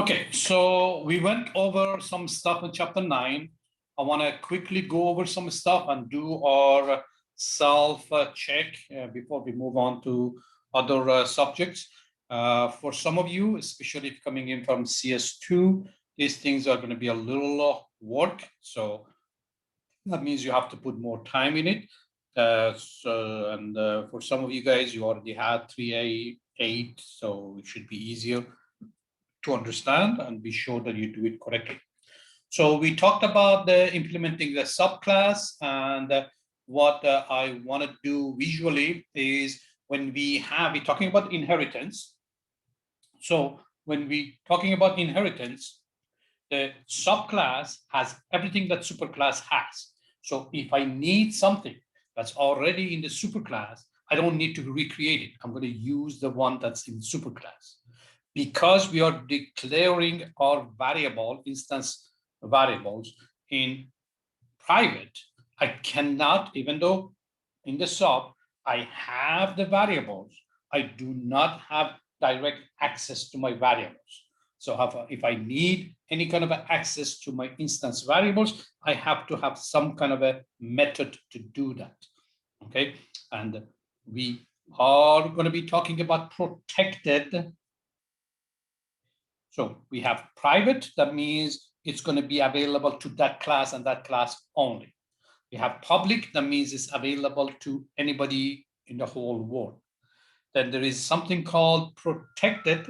Okay, so we went over some stuff in chapter 9. I want to quickly go over some stuff and do our self-check before we move on to other subjects. For some of you, especially if coming in from CS2, these things are going to be a little work. So that means you have to put more time in it. For some of you guys, you already had 3A, 8, so it should be easier to understand and be sure that you do it correctly. So we talked about implementing the subclass, and what I want to do visually is when we're talking about inheritance. So when we're talking about inheritance, the subclass has everything that superclass has. So if I need something that's already in the superclass, I don't need to recreate it. I'm going to use the one that's in superclass. Because we are declaring our variable, instance variables in private, I cannot, even though in the sub, I have the variables, I do not have direct access to my variables. So if I need any kind of access to my instance variables, I have to have some kind of a method to do that. Okay, and we are going to be talking about protected. So we have private, that means it's going to be available to that class and that class only. We have public, that means it's available to anybody in the whole world. Then there is something called protected,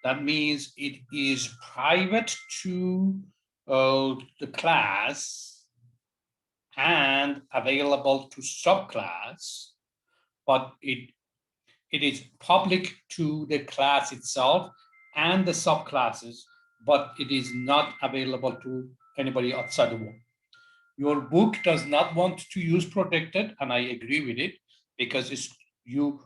that means it is private to the class and available to subclass, but it is public to the class itself and the subclasses, but it is not available to anybody outside the world. Your book does not want to use protected, and I agree with it, because it's you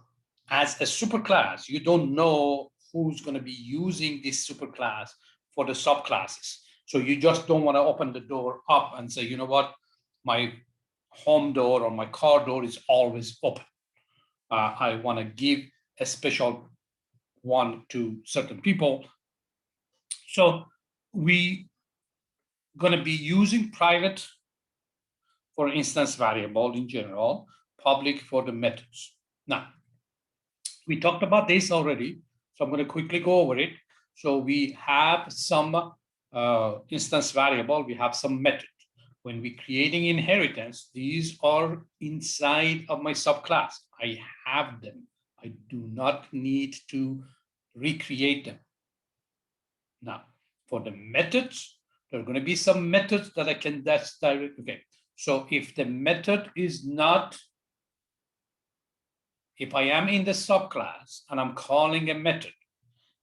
as a superclass, you don't know who's going to be using this superclass for the subclasses. So you just don't want to open the door up and say, you know what, my home door or my car door is always open. I want to give a special one to certain people. So we going to be using private for instance variable in general, public for the methods. Now, we talked about this already, so I'm going to quickly go over it. So we have some instance variable, we have some method. When we're creating inheritance, these are inside of my subclass. I have them. I do not need to recreate them. Now, for the methods, there are going to be some methods that I can dash direct. Okay, so if the method is not, if I am in the subclass and I'm calling a method,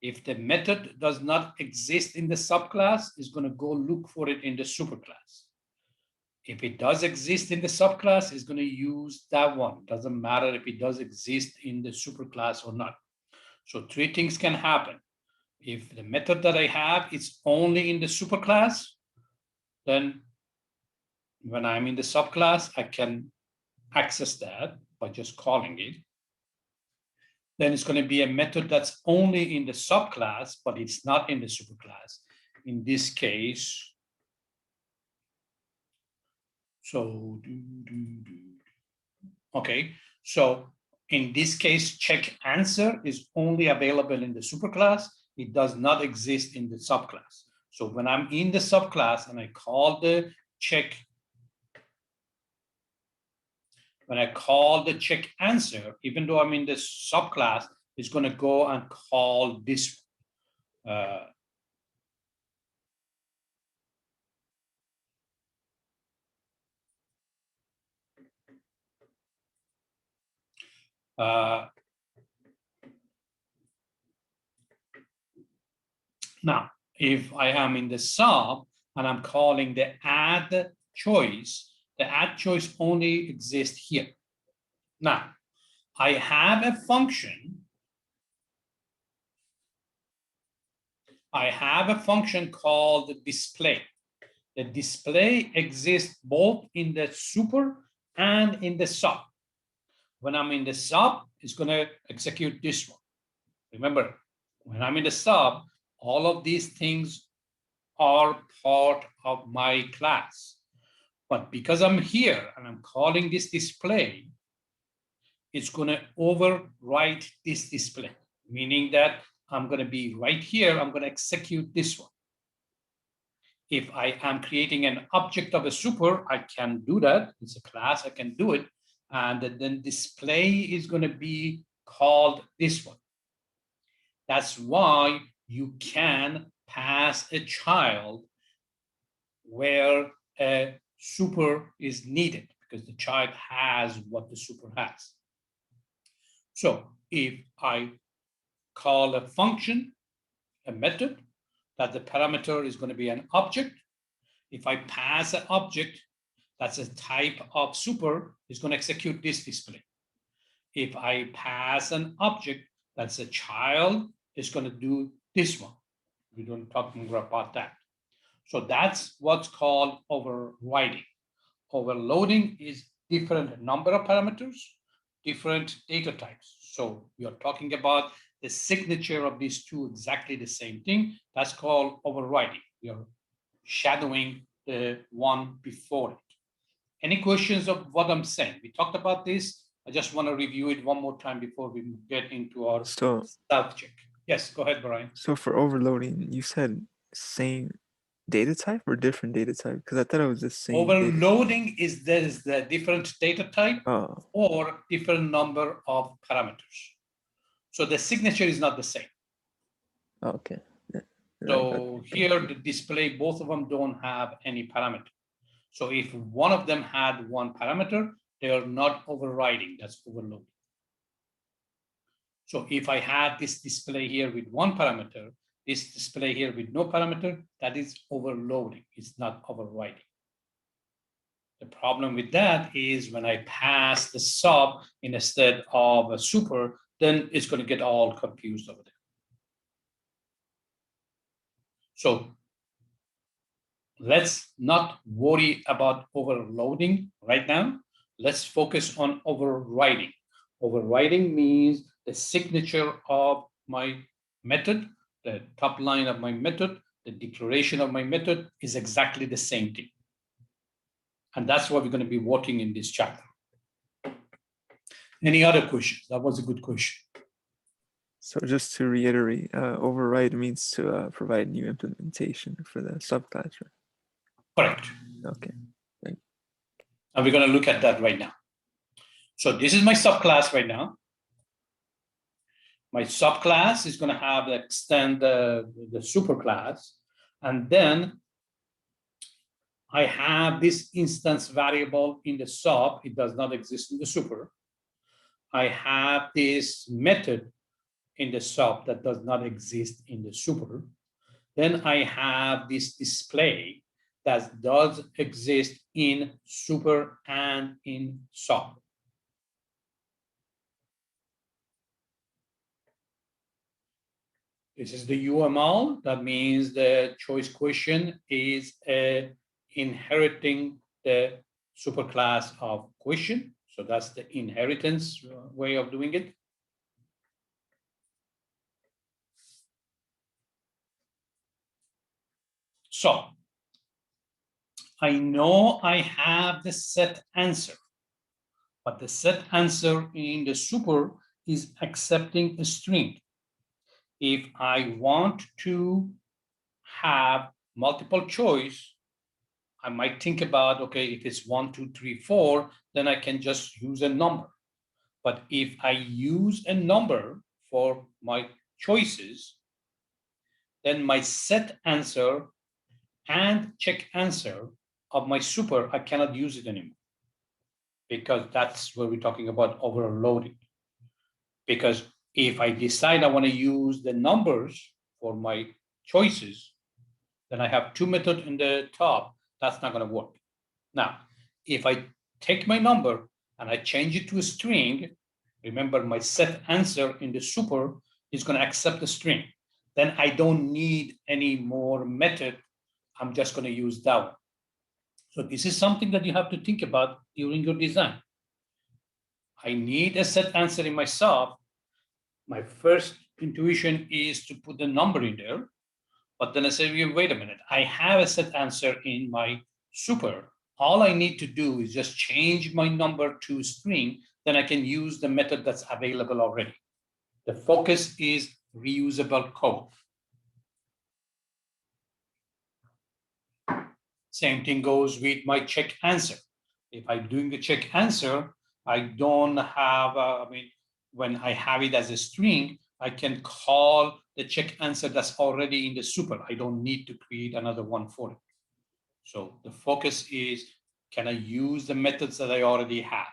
if the method does not exist in the subclass, it's going to go look for it in the superclass. If it does exist in the subclass, it's going to use that one. Doesn't matter if it does exist in the superclass or not. So three things can happen. If the method that I have is only in the superclass, then when I'm in the subclass, I can access that by just calling it. Then it's going to be a method that's only in the subclass, but it's not in the superclass. In this case, so, okay, so in this case, check answer is only available in the superclass. It does not exist in the subclass. So when I'm in the subclass and I call the check, when I call the check answer, even though I'm in the subclass, it's going to go and call this one. Now, if I am in the sub and I'm calling the add choice, the add choice only exists here. Now, I have a function. I have a function called display. The display exists both in the super and in the sub. When I'm in the sub, it's going to execute this one. Remember, when I'm in the sub, All of these things are part of my class. But because I'm here and I'm calling this display, it's going to overwrite this display, meaning that I'm going to be right here. I'm going to execute this one. If I am creating an object of a super, I can do that. It's a class, I can do it. And then display is going to be called this one. That's why you can pass a child where a super is needed, because the child has what the super has. So if I call a function, a method, that the parameter is going to be an object. If I pass an object, that's a type of super, is going to execute this display. If I pass an object, that's a child, is going to do this one. We don't talk more about that. So that's what's called overriding. Overloading is different number of parameters, different data types. So you're talking about the signature of these two, exactly the same thing. That's called overriding. You're shadowing the one before it. Any questions of what I'm saying? We talked about this. I just want to review it one more time before we get into our self-check. Yes, go ahead, Brian. So for overloading, you said same data type or different data type? Because I thought it was the same. Overloading is there's the different data type or different number of parameters. So the signature is not the same. Okay. Yeah. So here the display, both of them don't have any parameter. So if one of them had one parameter, they are not overriding, that's overloading. So if I had this display here with one parameter, this display here with no parameter, that is overloading, it's not overriding. The problem with that is when I pass the sub instead of a super, then it's going to get all confused over there. So let's not worry about overloading right now. Let's focus on overriding. Overriding means the signature of my method, the top line of my method, the declaration of my method is exactly the same thing. And that's what we're going to be working in this chapter. Any other questions? That was a good question. So just to reiterate, override means to provide new implementation for the subclass, right? Correct. Okay. Thank you. And we're going to look at that right now. So this is my subclass right now. My subclass is going to have extend the superclass. And then I have this instance variable in the sub. It does not exist in the super. I have this method in the sub that does not exist in the super. Then I have this display that does exist in super and in sub. This is the UML. That means the choice question is inheriting the superclass of question. So that's the inheritance way of doing it. So I know I have the set answer, but the set answer in the super is accepting a string. If I want to have multiple choice, I might think about, okay, if it's 1, 2, 3, 4, then I can just use a number. But if I use a number for my choices, then my set answer and check answer of my super, I cannot use it anymore. Because that's where we're talking about overloading. Because if I decide I want to use the numbers for my choices, then I have two methods in the top. That's not going to work. Now, if I take my number and I change it to a string, remember my set answer in the super is going to accept the string. Then I don't need any more method. I'm just going to use that one. So this is something that you have to think about during your design. I need a set answer in my sub. My first intuition is to put the number in there. But then I say, wait a minute, I have a set answer in my super. All I need to do is just change my number to string, then I can use the method that's available already. The focus is reusable code. Same thing goes with my check answer. If I'm doing the check answer, I don't have, when I have it as a string, I can call the check answer that's already in the super. I don't need to create another one for it. So the focus is, can I use the methods that I already have?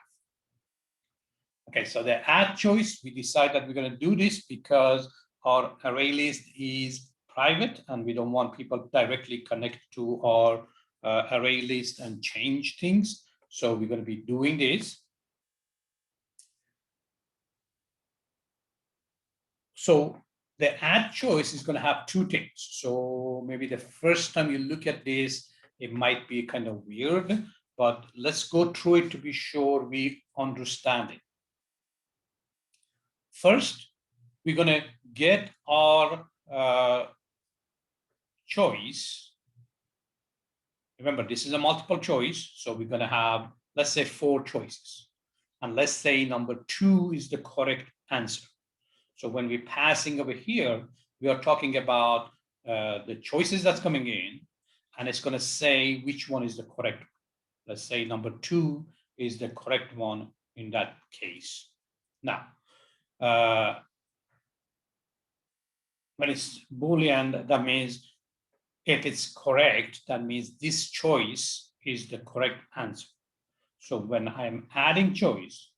Okay, so the add choice, we decide that we're going to do this because our array list is private and we don't want people directly connect to our array list and change things. So we're going to be doing this. So the add choice is going to have two things. So maybe the first time you look at this, it might be kind of weird, but let's go through it to be sure we understand it. First, we're going to get our choice. Remember, this is a multiple choice. So we're going to have, let's say, 4 choices. And let's say number 2 is the correct answer. So when we're passing over here, we are talking about the choices that's coming in, and it's going to say which one is the correct one. Let's say number 2 is the correct one in that case. Now, when it's Boolean, that means if it's correct, that means this choice is the correct answer. So when I'm adding choice,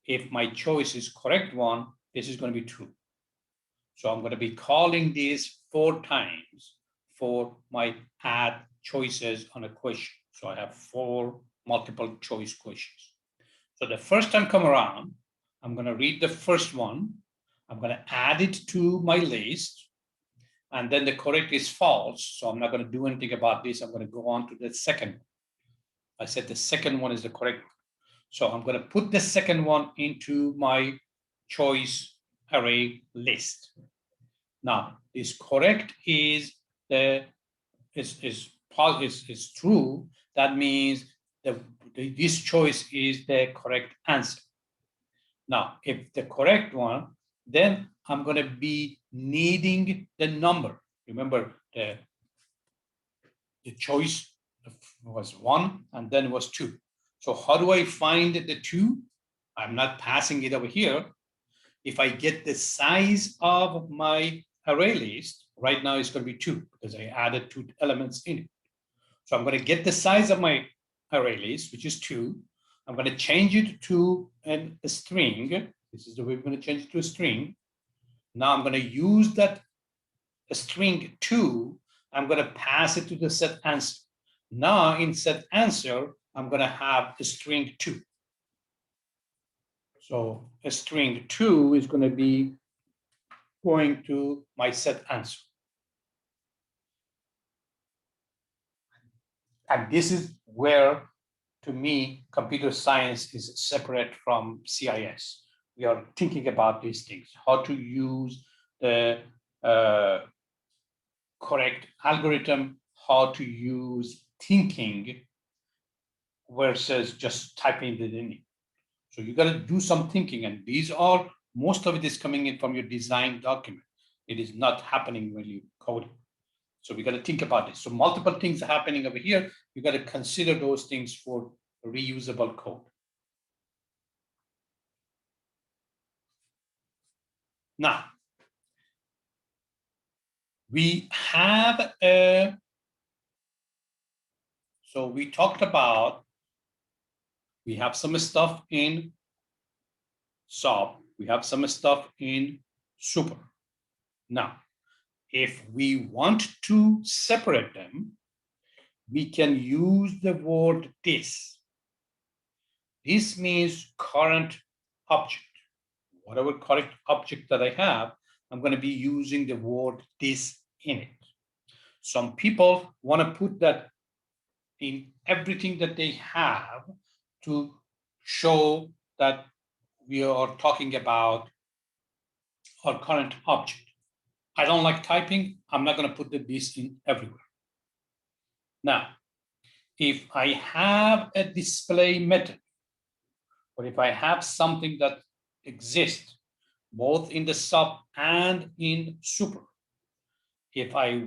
if my choice is correct one, this is going to be true. So I'm going to be calling this 4 times for my add choices on a question. So I have 4 multiple choice questions. So the first time come around, I'm going to read the first one. I'm going to add it to my list. And then the correct is false. So I'm not going to do anything about this. I'm going to go on to the second one. I said the second one is the correct one. So I'm going to put the second one into my choice array list. Now, this correct is true. That means this choice is the correct answer. Now, if the correct one, then I'm going to be needing the number. Remember, the choice was 1 and then it was 2. So how do I find the 2? I'm not passing it over here. If I get the size of my array list, right now it's going to be 2 because I added 2 elements in it. So I'm going to get the size of my array list, which is 2. I'm going to change it to a string. This is the way we're going to change it to a string. Now I'm going to use that string 2. I'm going to pass it to the set answer. Now in set answer, I'm going to have a string 2. So a string 2 is going to be going to my set answer. And this is where, to me, computer science is separate from CIS. We are thinking about these things, how to use the correct algorithm, how to use thinking versus just typing it in. So you got to do some thinking, and these are, most of it is coming in from your design document. It is not happening when you code it. So we got to think about this. So multiple things are happening over here. You got to consider those things for reusable code. Now, we have so we talked about, we have some stuff in sub, we have some stuff in super. Now, if we want to separate them, we can use the word this. This means current object. Whatever current object that I have, I'm going to be using the word this in it. Some people want to put that in everything that they have to show that we are talking about our current object. I don't like typing. I'm not going to put this in everywhere. Now, if I have a display method, or if I have something that exists both in the sub and in super, if I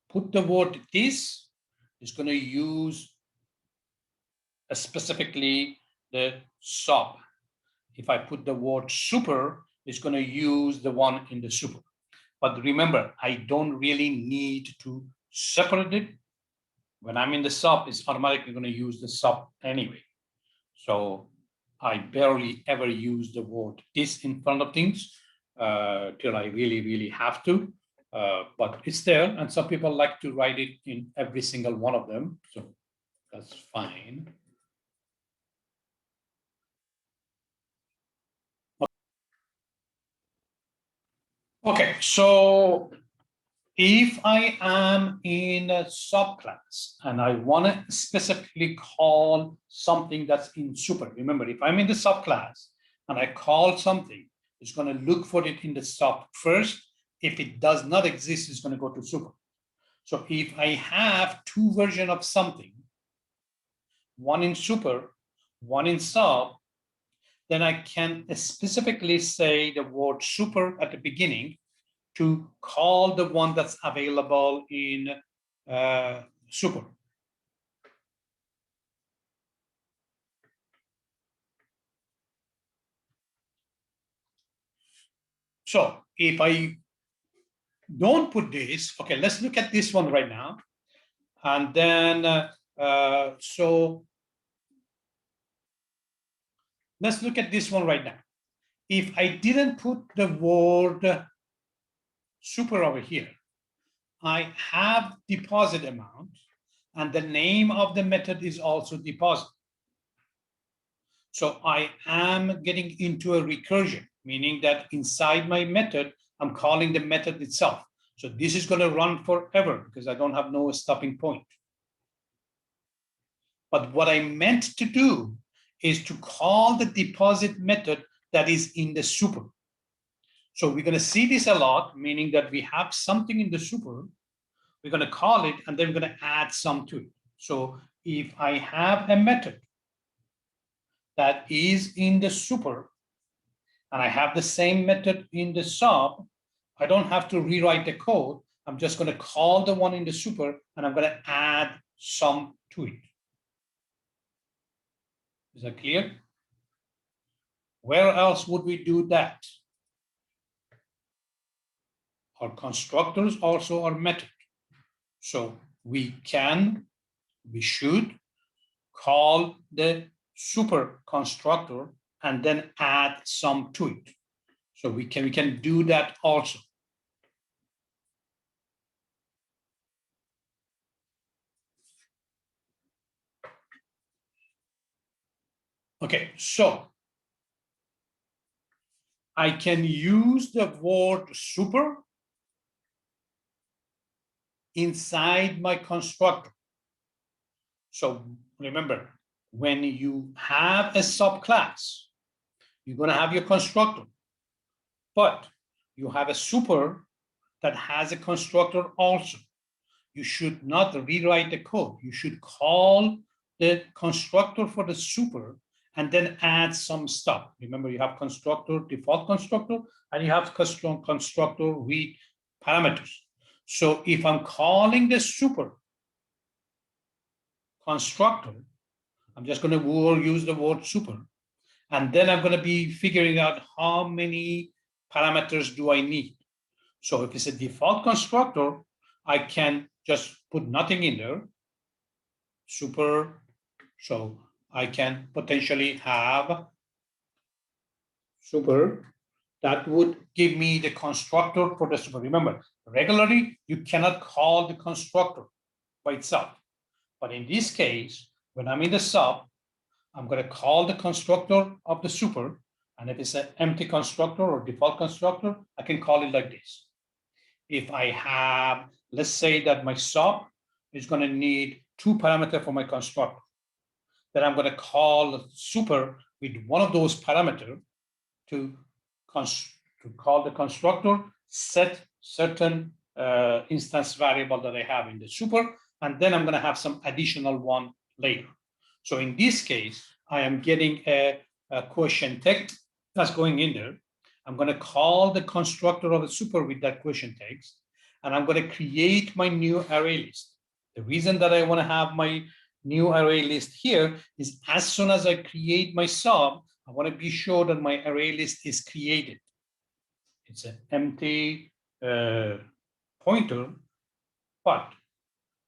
put the word this, it's going to use specifically the sub. If I put the word super, it's going to use the one in the super. But remember, I don't really need to separate it. When I'm in the sub, it's automatically going to use the sub anyway. So I barely ever use the word this in front of things till I really have to. But it's there, and some people like to write it in every single one of them. So that's fine. Okay, so if I am in a subclass and I want to specifically call something that's in super, remember, if I'm in the subclass and I call something, it's going to look for it in the sub first. If it does not exist, it's going to go to super. So if I have two versions of something, one in super, one in sub, then I can specifically say the word super at the beginning to call the one that's available in super. So if I don't put this, okay, let's look at this one right now. And then, so let's look at this one right now. If I didn't put the word super over here, I have deposit amount, and the name of the method is also deposit. So I am getting into a recursion, meaning that inside my method, I'm calling the method itself. So this is going to run forever because I don't have no stopping point. But what I meant to do is to call the deposit method that is in the super. So we're going to see this a lot, meaning that we have something in the super, we're going to call it, and then we're going to add some to it. So if I have a method that is in the super, and I have the same method in the sub, I don't have to rewrite the code. I'm just going to call the one in the super, and I'm going to add some to it. Is that clear? Where else would we do that? Our constructors also are method. So we should call the super constructor and then add some to it. So we can do that also. Okay, so I can use the word super inside my constructor. So remember, when you have a subclass, you're going to have your constructor, but you have a super that has a constructor also. You should not rewrite the code. You should call the constructor for the super and then add some stuff. Remember, you have constructor, default constructor, and you have constructor with parameters. So if I'm calling the super constructor, I'm just going to use the word super. And then I'm going to be figuring out how many parameters do I need. So if it's a default constructor, I can just put nothing in there. Super. So I can potentially have super that would give me the constructor for the super. Remember, regularly, you cannot call the constructor by itself. But in this case, when I'm in the sub, I'm going to call the constructor of the super. And if it's an empty constructor or default constructor, I can call it like this. If I have, let's say that my sub is going to need 2 parameters for my constructor, then I'm going to call super with one of those parameters to call the constructor, set certain instance variable that I have in the super, and then I'm going to have some additional one later. So in this case, I am getting a question text that's going in there. I'm going to call the constructor of the super with that question text, and I'm going to create my new array list. The reason that I want to have my new array list here is as soon as I create my sub, I want to be sure that my array list is created. It's an empty pointer, but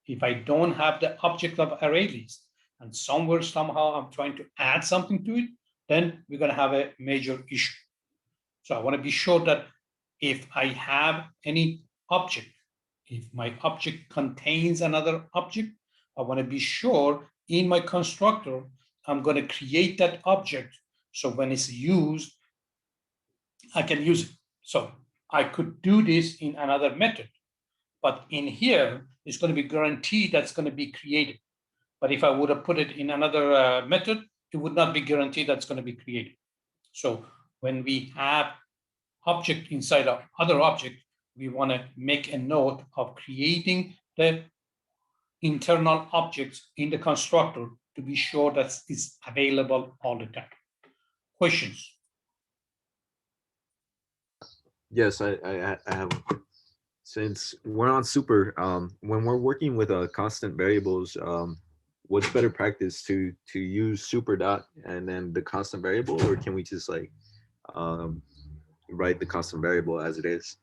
if I don't have the object of array list and somewhere somehow I'm trying to add something to it, then we're going to have a major issue. So I want to be sure that if I have any object, if my object contains another object, I want to be sure in my constructor, I'm going to create that object. So when it's used, I can use it. So I could do this in another method, but in here, it's going to be guaranteed that's going to be created. But if I would have put it in another method, it would not be guaranteed that's going to be created. So when we have object inside of other object, we want to make a note of creating the internal objects in the constructor to be sure that it's available all the time. Questions? Yes, I have. Since we're on super, when we're working with constant variables, what's better practice to use super dot and then the constant variable, or can we just like write the constant variable as it is?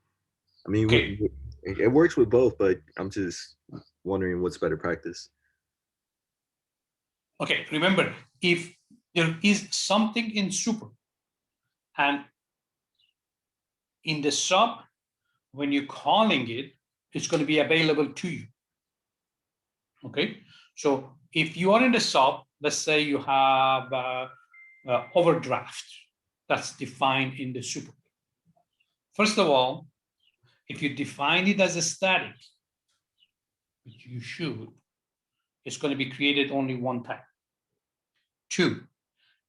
I mean, Okay. it works with both, but I'm just wondering what's better practice. Okay, remember, if there is something in super and in the sub, when you're calling it, it's going to be available to you. Okay, so if you are in the sub, let's say you have overdraft that's defined in the super. First of all, if you define it as a static, which you should, it's going to be created only one time. 2,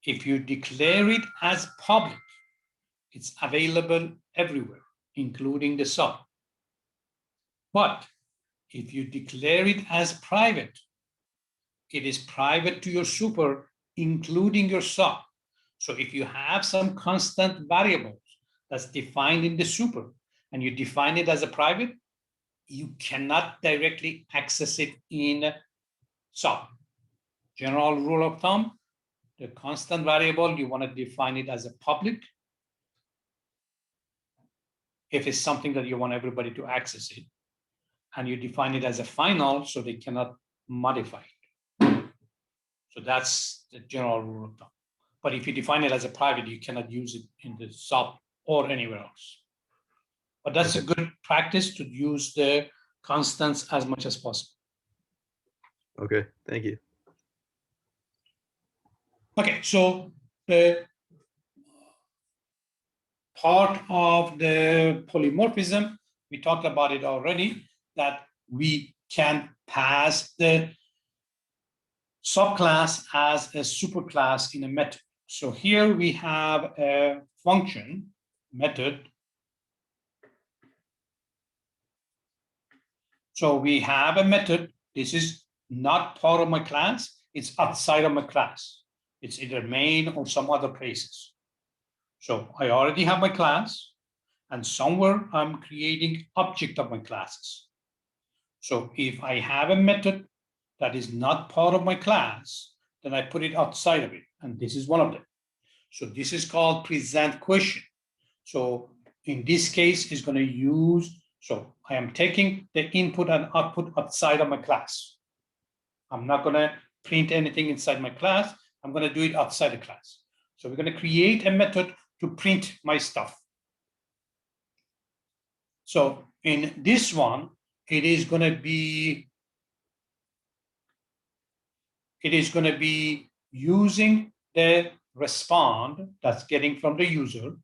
if you declare it as public, it's available everywhere, including the sub. But if you declare it as private, it is private to your super, including your sub. So if you have some constant variables that's defined in the super and you define it as a private, you cannot directly access it in sub. General rule of thumb, the constant variable, you want to define it as a public. If it's something that you want everybody to access it, and you define it as a final, so they cannot modify it. So that's the general rule of thumb. But if you define it as a private, you cannot use it in the sub or anywhere else. But that's a good practice to use the constants as much as possible. Okay, thank you. Okay, so the part of the polymorphism, we talked about it already, that we can pass the subclass as a superclass in a method. So here we have a function method. So we have a method. This is not part of my class. It's outside of my class. It's either main or some other places. So I already have my class, and somewhere I'm creating object of my classes. So if I have a method that is not part of my class, then I put it outside of it, and this is one of them. So this is called present question. So in this case, it's going to use, so I am taking the input and output outside of my class. I'm not going to print anything inside my class. I'm going to do it outside the class. So we're going to create a method to print my stuff. So in this one, it is going to be using the respond that's getting from the user.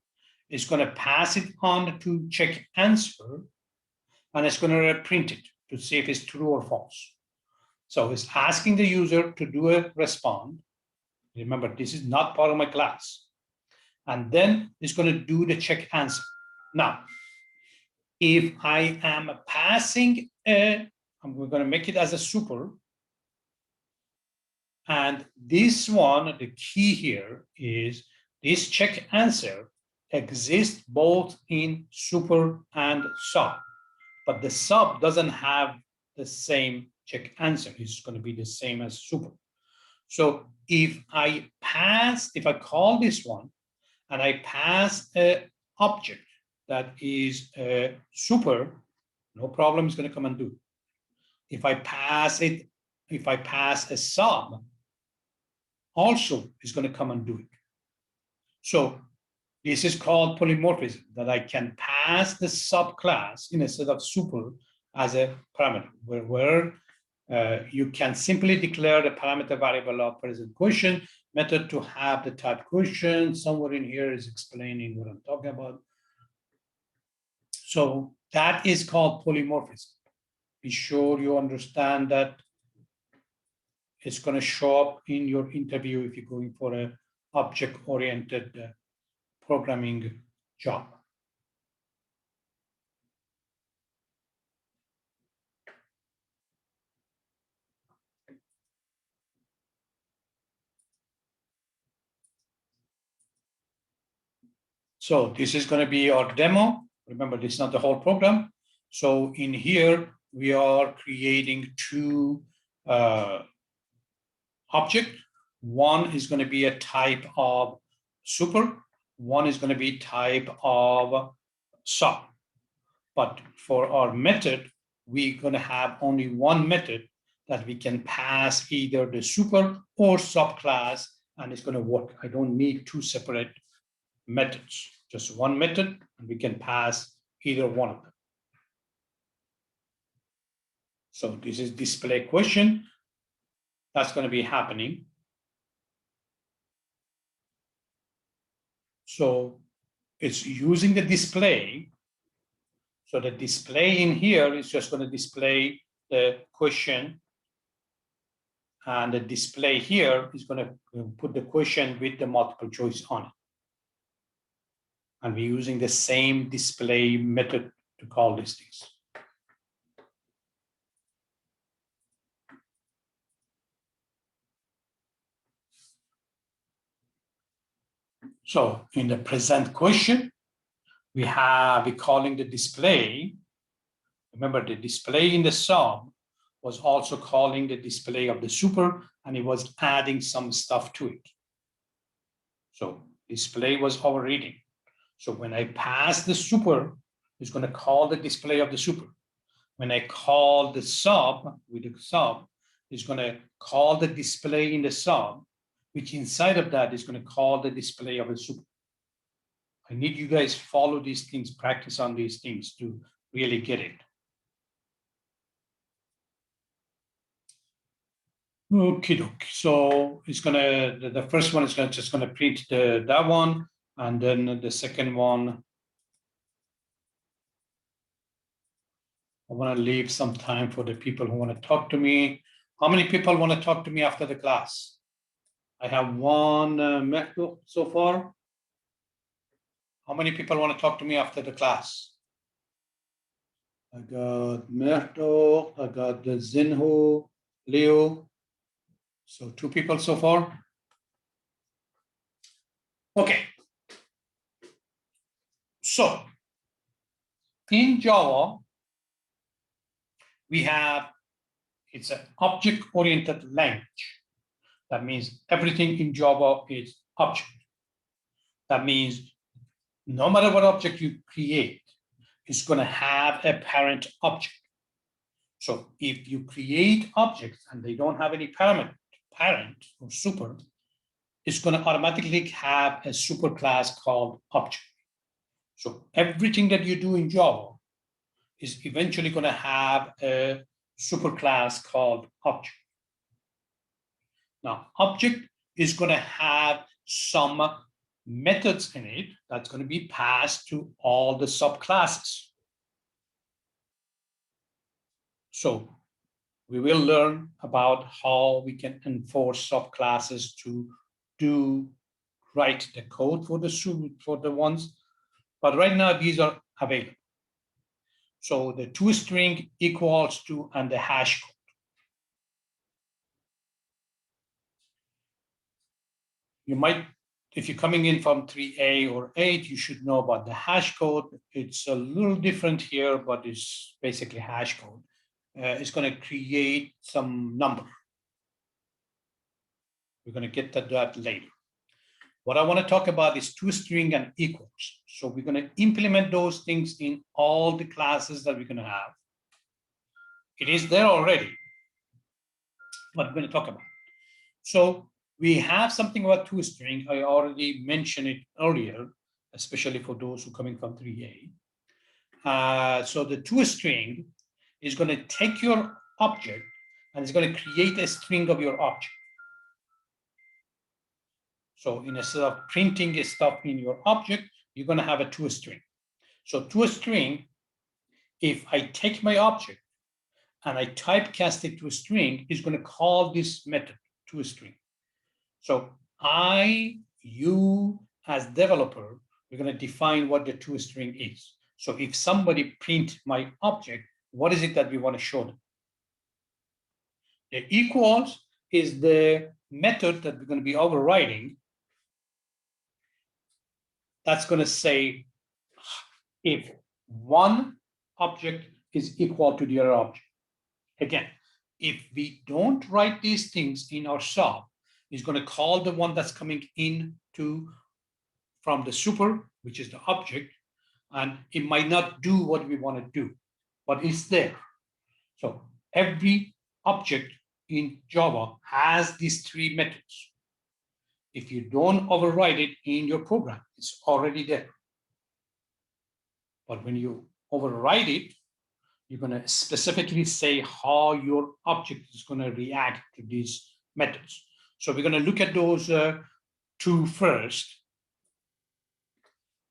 It's going to pass it on to check answer, and it's going to print it to see if it's true or false. So it's asking the user to do a respond. Remember, this is not part of my class. And then it's going to do the check answer. Now, if I am passing we're going to make it as a super. And this one, the key here is this check answer exists both in super and sub, but the sub doesn't have the same check answer. It's going to be the same as super. So if I call this one and I pass an object that is a super, no problem, it's going to come and do it. If I pass a sub, also is going to come and do it. So this is called polymorphism, that I can pass the subclass instead of super as a parameter, where you can simply declare the parameter variable of present question method to have the type question. Somewhere in here is explaining what I'm talking about. So that is called polymorphism. Be sure you understand that it's going to show up in your interview if you're going for an object-oriented programming job. So this is going to be our demo. Remember, this is not the whole program. So in here, we are creating two objects. One is going to be a type of super. One is going to be type of sub. But for our method, we're going to have only one method that we can pass either the super or subclass, and it's going to work. I don't need two separate methods, just one method, and we can pass either one of them. So this is display question. That's going to be happening. So it's using the display. So the display in here is just going to display the question. And the display here is going to put the question with the multiple choice on it. And we're using the same display method to call these things. So in the present question, we're calling the display. Remember, the display in the sub was also calling the display of the super, and it was adding some stuff to it. So display was overreading. So when I pass the super, it's going to call the display of the super. When I call the sub with the sub, it's going to call the display in the sub, which inside of that is going to call the display of a super. I need you guys follow these things, practice on these things to really get it. Okay, doke. So it's gonna, the first one is just gonna print that one, and then the second one, I want to leave some time for the people who want to talk to me. How many people want to talk to me after the class? I have one Mehdo so far. How many people want to talk to me after the class? I got Mehdo, I got the Zinho, Leo. So 2 people so far. Okay. So in Java, we have, it's an object-oriented language. That means everything in Java is object. That means no matter what object you create, it's going to have a parent object. So if you create objects and they don't have any parent or super, it's going to automatically have a superclass called object. So everything that you do in Java is eventually going to have a superclass called object. Now, object is going to have some methods in it that's going to be passed to all the subclasses. So we will learn about how we can enforce subclasses to write the code for the ones, but right now these are available. So the toString equals to and the hash code. You might, if you're coming in from 3A or 8, you should know about the hash code. It's a little different here, but it's basically hash code. It's going to create some number. We're going to get to that later. What I want to talk about is toString and equals. So we're going to implement those things in all the classes that we're going to have. It is there already, but we're going to talk about it. So we have something about toString. I already mentioned it earlier, especially for those who are coming from 3A. So the toString is going to take your object and it's going to create a string of your object. So instead of printing stuff in your object, you're going to have a toString. So toString, if I take my object and I typecast it to a string, is going to call this method toString. So you as developer, we're going to define what the toString is. So if somebody print my object, what is it that we want to show them? The equals is the method that we're going to be overriding. That's going to say if one object is equal to the other object. Again, if we don't write these things in our sub, it's going to call the one that's coming in from the super, which is the object, and it might not do what we want to do, but it's there. So every object in Java has these three methods. If you don't override it in your program, it's already there. But when you override it, you're going to specifically say how your object is going to react to these methods. So we're going to look at those two first.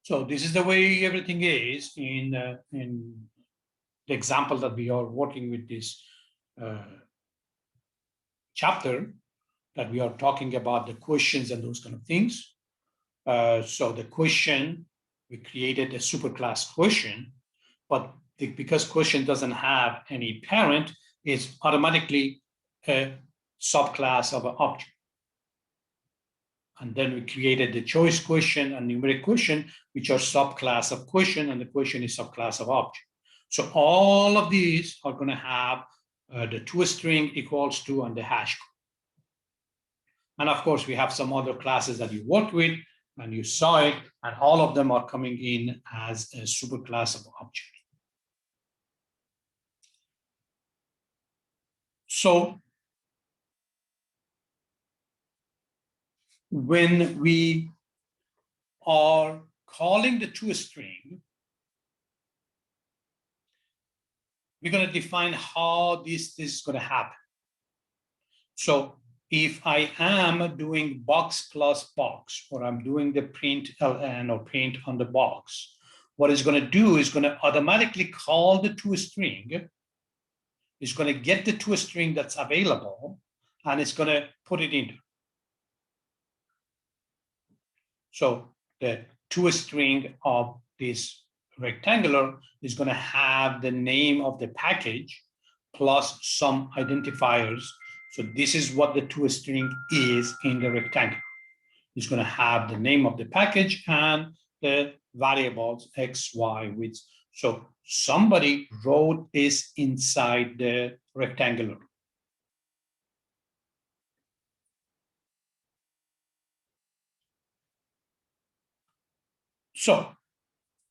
So this is the way everything is in the example that we are working with this chapter, that we are talking about the questions and those kind of things. So the question, we created a superclass question, but because question doesn't have any parent, it's automatically a subclass of an object. And then we created the choice question and numeric question, which are subclass of question, and the question is subclass of object. So all of these are going to have the toString equals to and the hash code. And of course, we have some other classes that you worked with and you saw it, and all of them are coming in as a superclass of object. So when we are calling the toString, we're going to define how this is going to happen. So if I am doing box plus box, or I'm doing the print ln or print on the box, what it's going to do is going to automatically call the toString. It's going to get the toString that's available, and it's going to put it in. So the toString of this rectangular is going to have the name of the package plus some identifiers. So this is what the toString is in the rectangle. It's going to have the name of the package and the variables x, y, width. So somebody wrote this inside the rectangular. So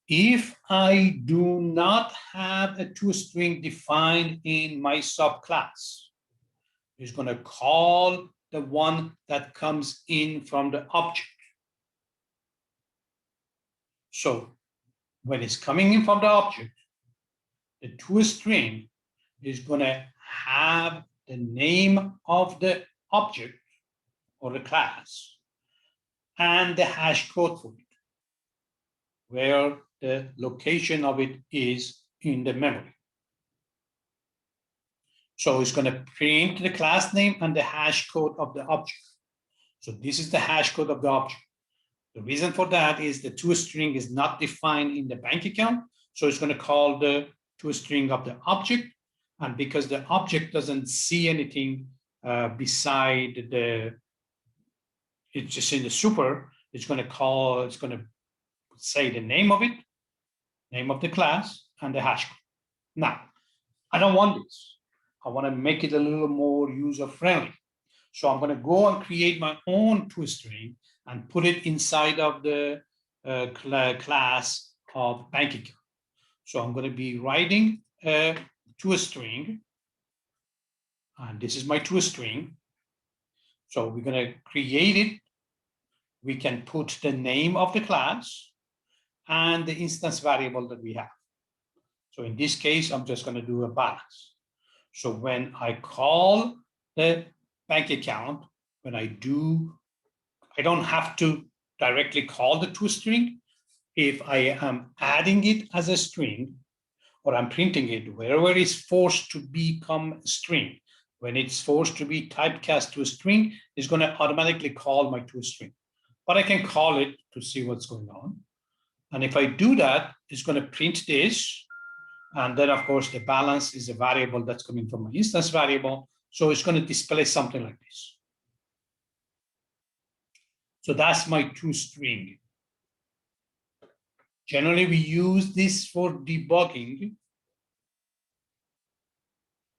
if I do not have a toString defined in my subclass, it's going to call the one that comes in from the object. So when it's coming in from the object, the toString is going to have the name of the object or the class and the hash code for it, where the location of it is in the memory. So it's going to print the class name and the hash code of the object. So this is the hash code of the object. The reason for that is the toString is not defined in the bank account. So it's going to call the toString of the object. And because the object doesn't see anything beside it's just in the super, it's going to say the name of it, name of the class, and the hash code. Now, I don't want this. I want to make it a little more user-friendly. So I'm going to go and create my own toString and put it inside of the class of bank account. So I'm going to be writing a toString, and this is my toString. So we're going to create it. We can put the name of the class and the instance variable that we have. So in this case, I'm just going to do a balance. So when I call the bank account, when I don't have to directly call the toString. If I am adding it as a string, or I'm printing it, wherever it's forced to become a string, when it's forced to be typecast to a string, it's going to automatically call my toString. But I can call it to see what's going on. And if I do that, it's going to print this. And then, of course, the balance is a variable that's coming from my instance variable. So it's going to display something like this. So that's my toString. Generally, we use this for debugging.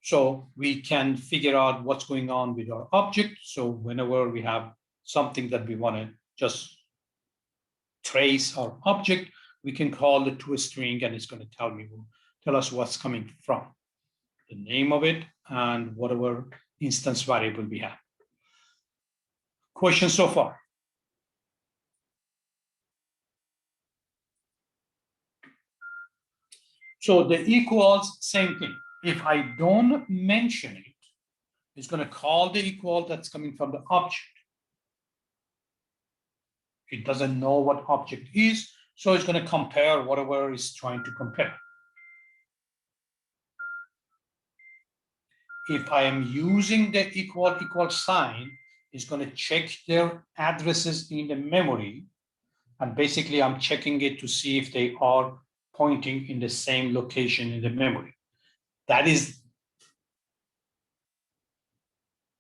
So we can figure out what's going on with our object. So whenever we have something that we want to just trace our object, we can call it toString, and it's going to tell us what's coming from, the name of it, and whatever instance variable we have. Questions so far? So the equals, same thing. If I don't mention it, it's going to call the equal that's coming from the object. It doesn't know what object is, so it's going to compare whatever it's trying to compare. If I am using the equal sign, it's going to check their addresses in the memory. And basically, I'm checking it to see if they are pointing in the same location in the memory. That is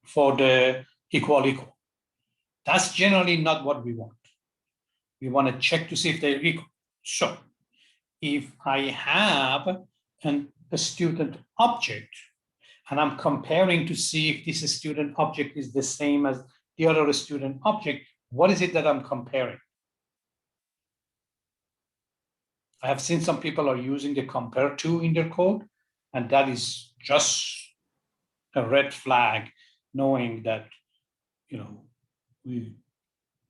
for the equal. That's generally not what we want. We want to check to see if they're equal. So if I have a student object, and I'm comparing to see if this student object is the same as the other student object, what is it that I'm comparing? I have seen some people are using the compare to in their code, and that is just a red flag, knowing that,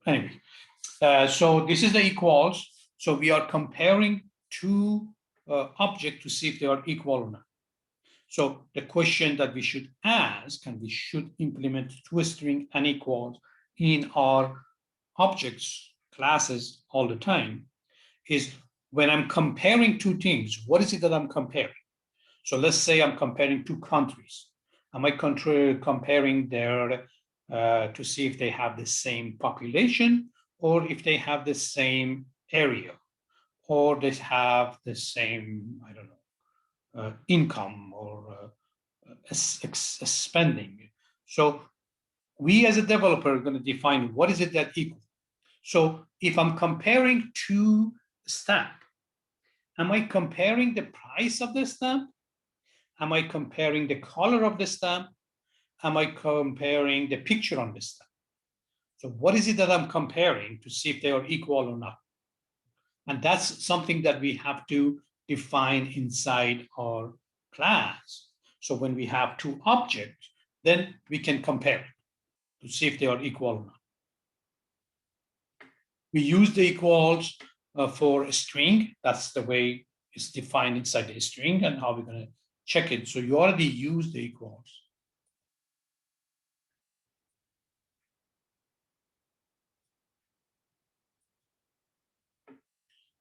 anyway. So this is the equals. So we are comparing two objects to see if they are equal or not. So the question that we should ask, and we should implement toString and equals in our objects, classes all the time, is when I'm comparing two things, what is it that I'm comparing? So let's say I'm comparing two countries. Am I comparing their to see if they have the same population, or if they have the same area, or they have the same, I don't know, income or spending. So we as a developer are going to define what is it that equal. So if I'm comparing two stamps, am I comparing the price of the stamp? Am I comparing the color of the stamp? Am I comparing the picture on the stamp? So what is it that I'm comparing to see if they are equal or not? And that's something that we have to define inside our class. So when we have two objects, then we can compare it to see if they are equal or not. We use the equals for a string. That's the way it's defined inside the string, and how we're going to check it. So you already use the equals.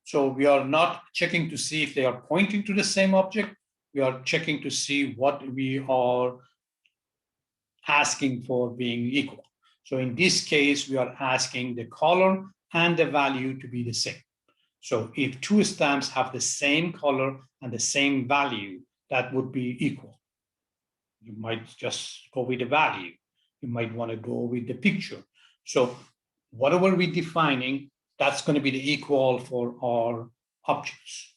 So we are not checking to see if they are pointing to the same object. We are checking to see what we are asking for being equal. So in this case, we are asking the color and the value to be the same. So if two stamps have the same color and the same value, that would be equal. You might just go with the value. You might want to go with the picture. So whatever we're defining, that's going to be the equal for our objects.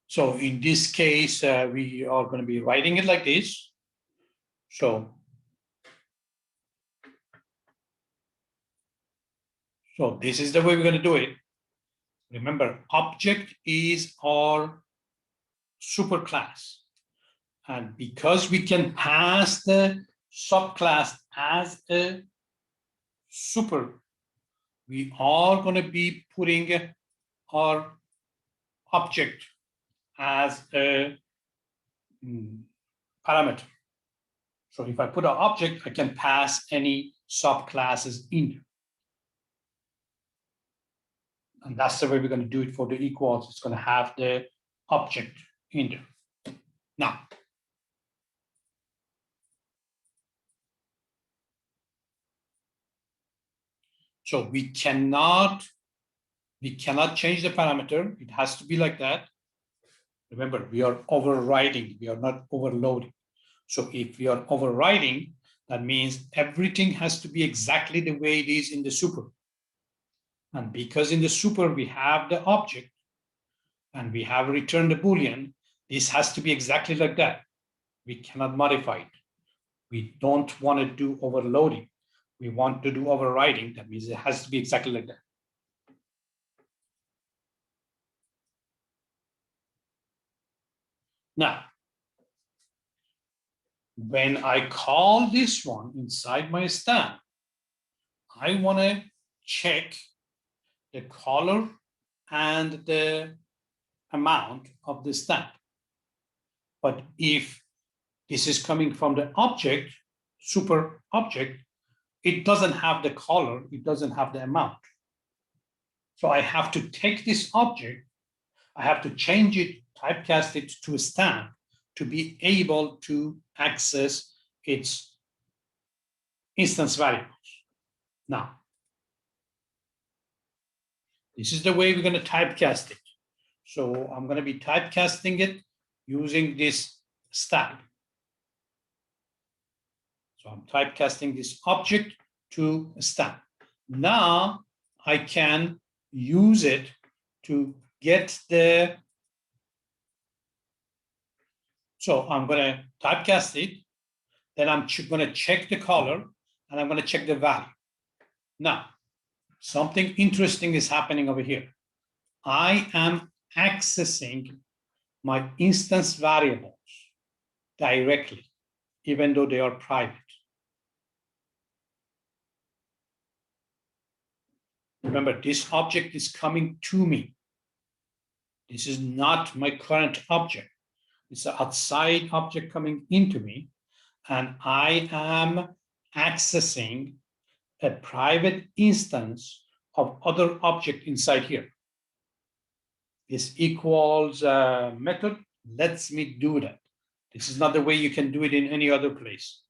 So in this case, we are going to be writing it like this. So this is the way we're going to do it. Remember, object is our superclass. And because we can pass the subclass as a super, we are going to be putting our object as a parameter. So if I put an object, I can pass any subclasses in. And that's the way we're going to do it for the equals. It's going to have the object in there. Now, so we cannot change the parameter. It has to be like that. Remember, we are overriding. We are not overloading. So if we are overriding, that means everything has to be exactly the way it is in the super. And because in the super, we have the object and we have returned the Boolean, this has to be exactly like that. We cannot modify it. We don't want to do overloading. We want to do overriding. That means it has to be exactly like that. Now, when I call this one inside my stamp, I want to check the color and the amount of the stamp. But if this is coming from the object, super object, it doesn't have the color, it doesn't have the amount. So I have to take this object, I have to change it, typecast it to a stamp to be able to access its instance variables. Now, this is the way we're going to typecast it. So I'm going to be typecasting it using this stamp. So I'm typecasting this object to a stamp. Now I can use it to get the, so I'm going to typecast it, then I'm going to check the color, and I'm going to check the value. Now, something interesting is happening over here. I am accessing my instance variables directly, even though they are private. Remember, this object is coming to me. This is not my current object. It's an outside object coming into me, and I am accessing a private instance of other object inside here. This equals method lets me do that. This is not the way you can do it in any other place.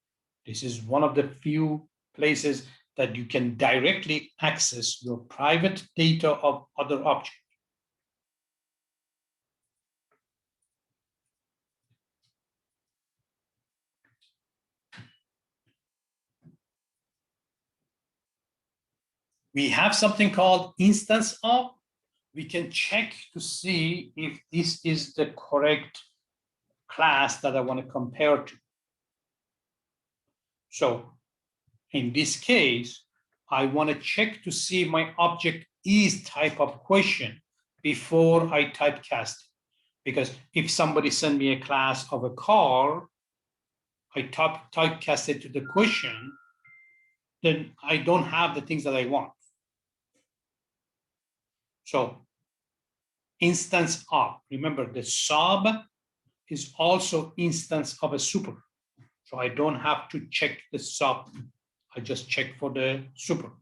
This is one of the few places that you can directly access your private data of other objects. We have something called instance of. We can check to see if this is the correct class that I want to compare to. So in this case, I want to check to see if my object is type of question before I typecast it. Because if somebody send me a class of a car, I typecast it to the question, then I don't have the things that I want. So instance of, remember the sub is also instance of a super. So I don't have to check the sub, I just check for the super.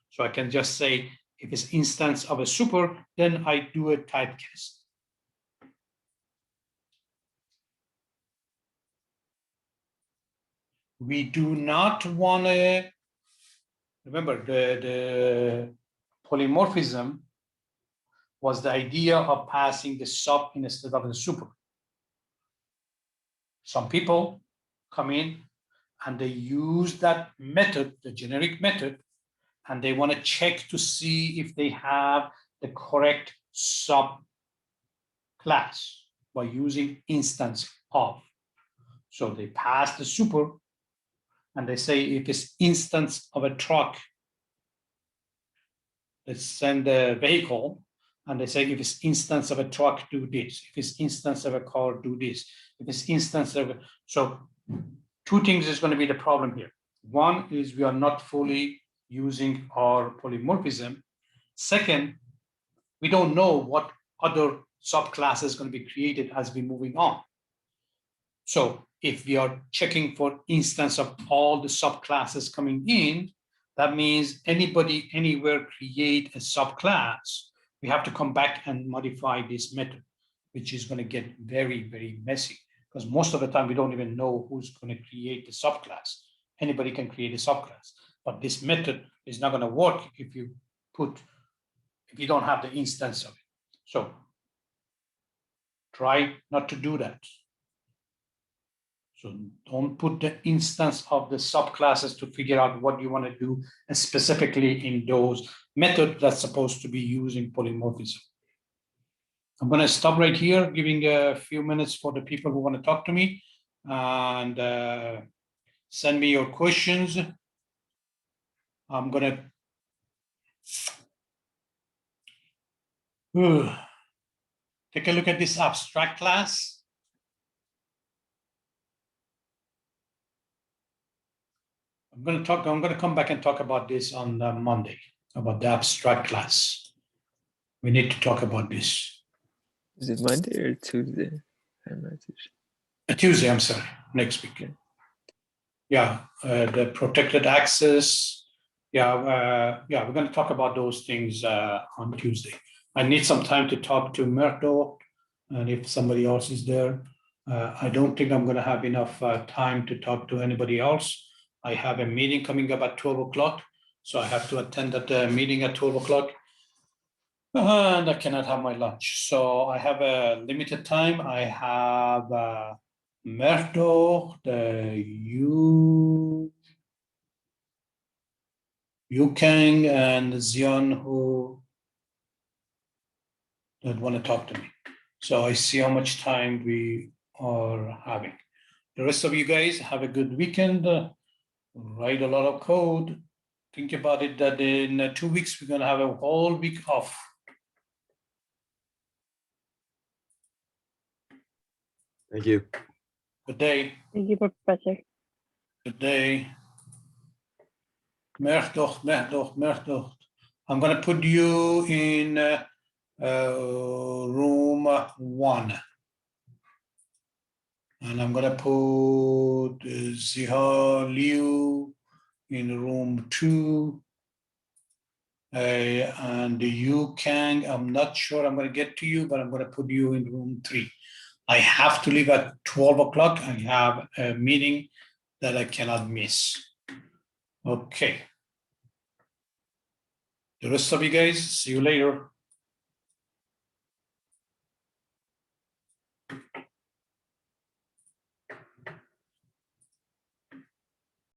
So I can just say, if it's instance of a super, then I do a typecast. we do not want to, remember the polymorphism was the idea of passing the sub instead of the super. Some people come in and they use that method, the generic method, and they want to check to see if they have the correct subclass by using instance of. So they pass the super and they say if it's instance of a truck, let's send the vehicle, and they say if it's instance of a truck, do this. If it's instance of a car, do this. If it's instance of, so two things is going to be the problem here. One is we are not fully using our polymorphism. Second, we don't know what other subclasses is going to be created as we're moving on. So if we are checking for instance of all the subclasses coming in, that means anybody anywhere create a subclass, we have to come back and modify this method, which is going to get very, very messy because most of the time we don't even know who's going to create the subclass. Anybody can create a subclass, but this method is not going to work if you don't have the instance of it. So try not to do that. So don't put the instance of the subclasses to figure out what you want to do, and specifically in those methods that's supposed to be using polymorphism. I'm going to stop right here, giving a few minutes for the people who want to talk to me, and send me your questions. I'm going to take a look at this abstract class. I'm going to come back and talk about this on Monday, about the abstract class. We need to talk about this. Is it Monday or Tuesday? I'm not too sure. Tuesday, I'm sorry, next week. Yeah, the protected access. Yeah, we're going to talk about those things on Tuesday. I need some time to talk to Murto, and if somebody else is there. I don't think I'm going to have enough time to talk to anybody else. I have a meeting coming up at 12 o'clock, so I have to attend that meeting at 12 o'clock. And I cannot have my lunch. So I have a limited time. I have Merto, the Yukang, and Zion who don't want to talk to me. So I see how much time we are having. The rest of you guys have a good weekend. Write a lot of code. Think about it that in 2 weeks, we're going to have a whole week off. Thank you. Good day. Thank you, Professor. Good day. Merchtocht. I'm going to put you in room 1. And I'm going to put Ziha Liu in room 2. And you can, I'm not sure I'm going to get to you, but I'm going to put you in room 3. I have to leave at 12 o'clock. I have a meeting that I cannot miss. Okay. The rest of you guys, see you later.